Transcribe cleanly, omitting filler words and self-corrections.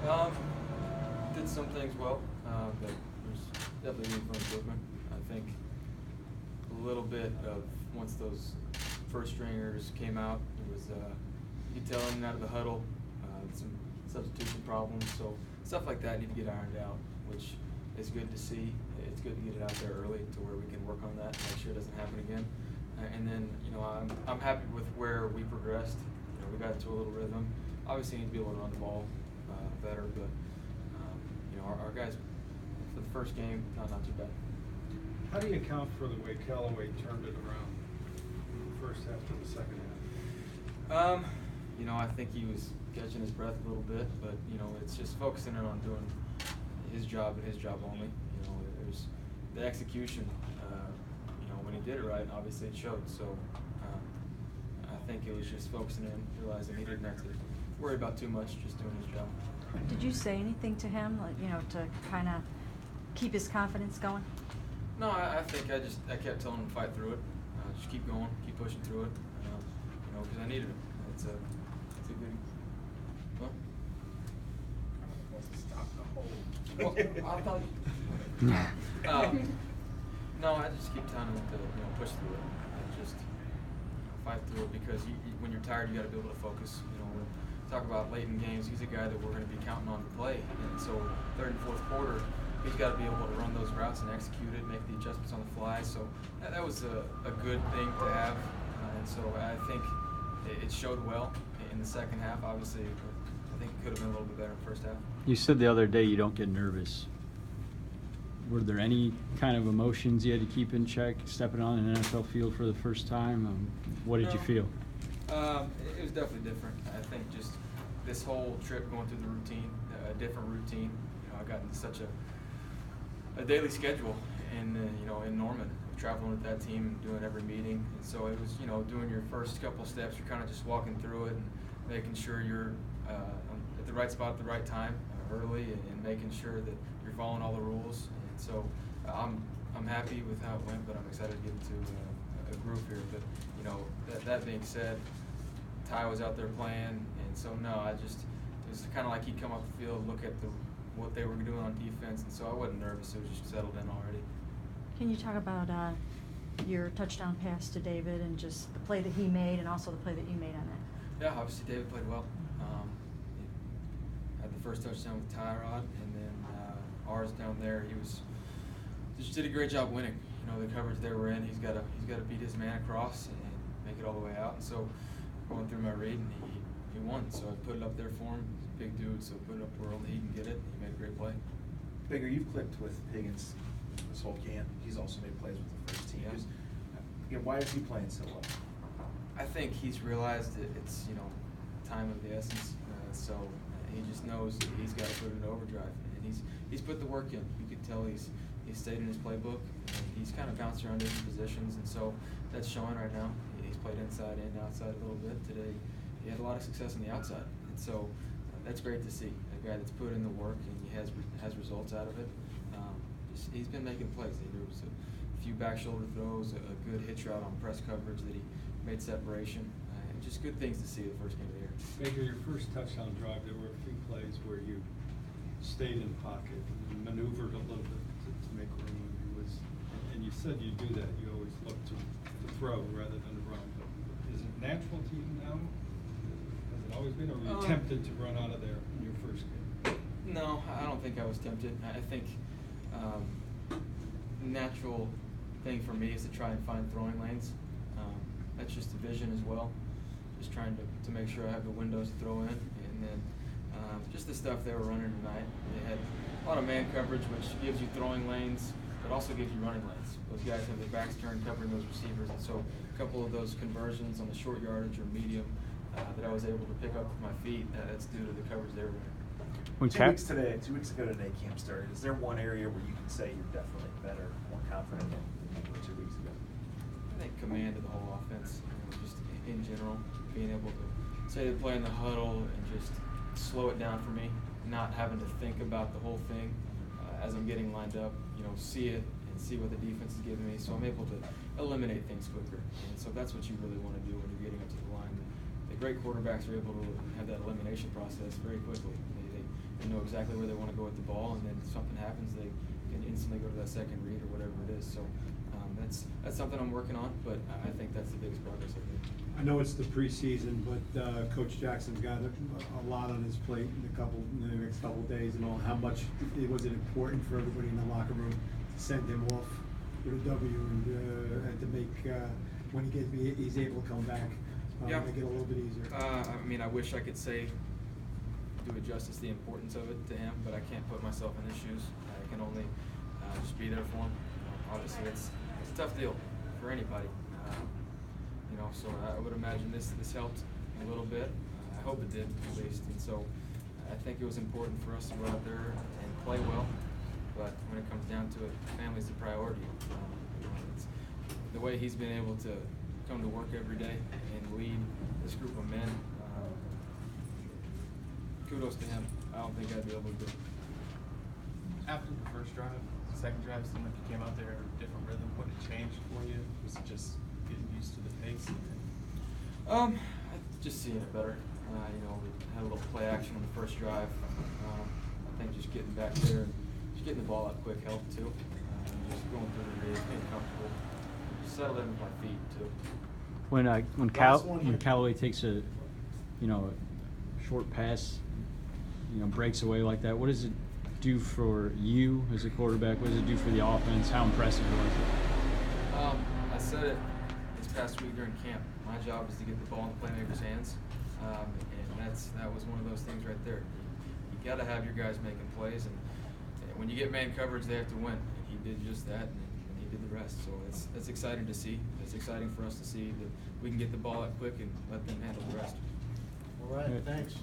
Did some things well, but there's definitely room for improvement. I think a little bit of once those first stringers came out, it was you could tell them out of the huddle, some substitution problems. So stuff like that need to get ironed out, which is good to see. It's good to get it out there early to where we can work on that and make sure it doesn't happen again. And then I'm happy with where we progressed. We got into a little rhythm. Obviously, need to be able to run the ball better, but our guys for the first game not too bad. How do you account for the way Callaway turned it around from the first half to the second half? I think he was catching his breath a little bit, but it's just focusing in on doing his job and his job only. There's the execution. When he did it right, obviously it showed. So I think it was just focusing in, realizing he didn't have to worry about too much, just doing his job. Did you say anything to him, to kind of keep his confidence going? No, I think I kept telling him to fight through it. Just keep going, keep pushing through it. Because I needed it. It's a good. Well, Stop the hole. I thought. No, I just keep telling him to push through it and just fight through it because when you're tired, you got to be able to focus. When we talk about late in games, he's a guy that we're going to be counting on to play, and so third and fourth quarter, he's got to be able to run those routes and execute it, make the adjustments on the fly. So that was a good thing to have, and so I think it showed well in the second half. Obviously, I think it could have been a little bit better in the first half. You said the other day you don't get nervous. Were there any kind of emotions you had to keep in check stepping on an NFL field for the first time? What did you feel? It was definitely different. I think just this whole trip going through the routine, a different routine. I got into such a daily schedule in Norman, traveling with that team and doing every meeting. And so it was, doing your first couple steps, you're kind of just walking through it and making sure you're at the right spot at the right time early and making sure that you're following all the rules. And so I'm happy with how it went, but I'm excited to get into a groove here. But that being said, Ty was out there playing, and so it was kind of like he'd come off the field, look at what they were doing on defense, and so I wasn't nervous. It was just settled in already. Can you talk about your touchdown pass to David and just the play that he made and also the play that you made on that? Yeah, obviously David played well. Had the first touchdown with Tyrod, and then ours down there, he just did a great job winning. The coverage they were in, he's got to beat his man across and make it all the way out. And so going through my read, and he won. So I put it up there for him. He's a big dude, so put it up where only he can get it. He made a great play. Bigger, you've clicked with Higgins this whole camp. He's also made plays with the first team. Yeah. Why is he playing so well? I think he's realized that it's time of the essence. So he just knows that he's got to put it in overdrive, and he's put the work in. You could tell he's stayed in his playbook. And he's kind of bounced around different positions, and so that's showing right now. He's played inside and outside a little bit today. He had a lot of success on the outside, and so that's great to see. A guy that's put in the work and he has results out of it. He's been making plays. There was a few back shoulder throws, a good hitch route on press coverage that he made separation. Just good things to see the first game of the year. Baker, your first touchdown drive, there were a few plays where you stayed in pocket and maneuvered a little bit to make room. And you said you do that. You always look to throw rather than to run. But is it natural to you now? Has it always been, or were you tempted to run out of there in your first game? No, I don't think I was tempted. I think natural thing for me is to try and find throwing lanes. That's just a vision as well. Just trying to make sure I have the windows to throw in. And then just the stuff they were running tonight. They had a lot of man coverage, which gives you throwing lanes, but also gives you running lanes. Those guys have their backs turned covering those receivers. And so a couple of those conversions on the short yardage or medium that I was able to pick up with my feet, that's due to the coverage they were in. 2 weeks ago today, camp started. Is there one area where you can say you're definitely better, more confident than you were 2 weeks ago? I think command of the whole offense, just in general, being able to say the play in the huddle and just slow it down for me, not having to think about the whole thing as I'm getting lined up, see it and see what the defense is giving me, so I'm able to eliminate things quicker. And so that's what you really want to do when you're getting up to the line. The great quarterbacks are able to have that elimination process very quickly. They know exactly where they want to go with the ball, and then if something happens, they can instantly go to that second read or whatever it is. So that's something I'm working on, but I think that's the biggest progress I've made. I know it's the preseason, but Coach Jackson's got a lot on his plate in the next couple of days and all. How much was it important for everybody in the locker room to send him off with a W and to make when he's able to come back, Yeah. make it a little bit easier? I mean, I wish I could say do it justice the importance of it to him, but I can't put myself in his shoes. I can only just be there for him. Obviously, it's a tough deal for anybody. You know, so I would imagine this helped a little bit. I hope it did, at least. And so I think it was important for us to go out there and play well. But when it comes down to it, family's the priority. You know, it's the way he's been able to come to work every day and lead this group of men. Kudos to him. I don't think I'd be able to do it. After the first drive, second drive seemed like you came out there in a different rhythm. What had changed for you? Was it just getting used to the pace? Just seeing it better. You know, we had a little play action on the first drive. I think just getting back there and just getting the ball out quick helped too. Just going through the reads, being comfortable, just settled in with my feet too. When Callaway takes a short pass, breaks away like that, what does it do for you as a quarterback? What does it do for the offense? How impressive was it? I said it this past week during camp. My job is to get the ball in the playmaker's hands, and that was one of those things right there. You got to have your guys making plays, and when you get man coverage, they have to win. And he did just that, and he did the rest. So it's exciting to see. It's exciting for us to see that we can get the ball out quick and let them handle the rest. All right, thanks.